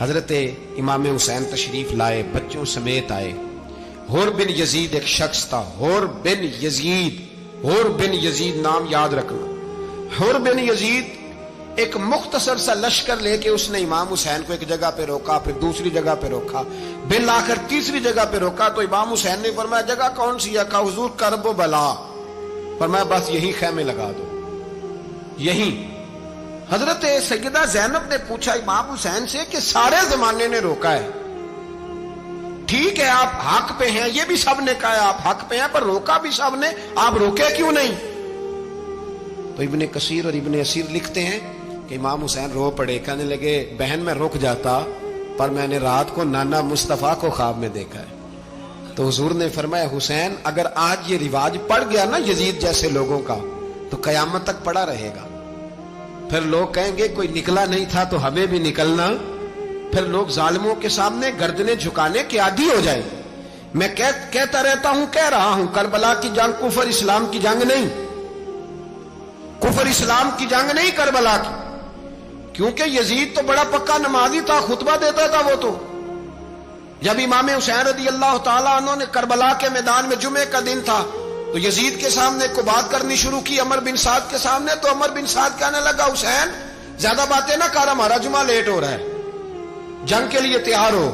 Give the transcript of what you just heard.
حضرت امام حسین تشریف لائے، بچوں سمیت آئے۔ حور بن یزید ایک شخص تھا، حور بن یزید نام یاد رکھنا۔ حور بن یزید ایک مختصر سا لشکر لے کے اس نے امام حسین کو ایک جگہ پہ روکا، پھر دوسری جگہ پہ روکا، بالآخر تیسری جگہ پہ روکا تو امام حسین نے فرمایا جگہ کون سی ہے؟ کہا حضور کرب و بلا۔ فرمایا بس یہی خیمے لگا دو، یہی۔ حضرت سیدہ زینب نے پوچھا امام حسین سے کہ سارے زمانے نے روکا ہے، ٹھیک ہے آپ حق پہ ہیں، یہ بھی سب نے کہا آپ حق پہ ہیں، پر روکا بھی سب نے، آپ روکے کیوں نہیں؟ تو ابن کثیر اور ابن اسیر لکھتے ہیں کہ امام حسین رو پڑے، کہنے لگے بہن میں رک جاتا پر میں نے رات کو نانا مصطفیٰ کو خواب میں دیکھا ہے۔ تو حضور نے فرمایا حسین اگر آج یہ رواج پڑ گیا نا یزید جیسے لوگوں کا تو قیامت تک پڑا رہے گا، پھر لوگ کہیں گے کوئی نکلا نہیں تھا تو ہمیں بھی نکلنا، پھر لوگ ظالموں کے سامنے گردنیں جھکانے کے عادی ہو جائیں۔ میں کہتا رہتا ہوں، کہہ رہا ہوں، کربلا کی جنگ کفر اسلام کی جنگ نہیں، کفر اسلام کی جنگ نہیں کربلا کی، کیونکہ یزید تو بڑا پکا نمازی تھا، خطبہ دیتا تھا وہ تو۔ جب امام حسین رضی اللہ تعالیٰ عنہ نے کربلا کے میدان میں جمعے کا دن تھا تو یزید کے سامنے کو بات کرنی شروع کی، عمر بن سعد کے سامنے، تو عمر بن سعد کہنے لگا حسین زیادہ باتیں نہ کر، ہمارا جمعہ لیٹ ہو رہا ہے، جنگ کے لیے تیار ہو۔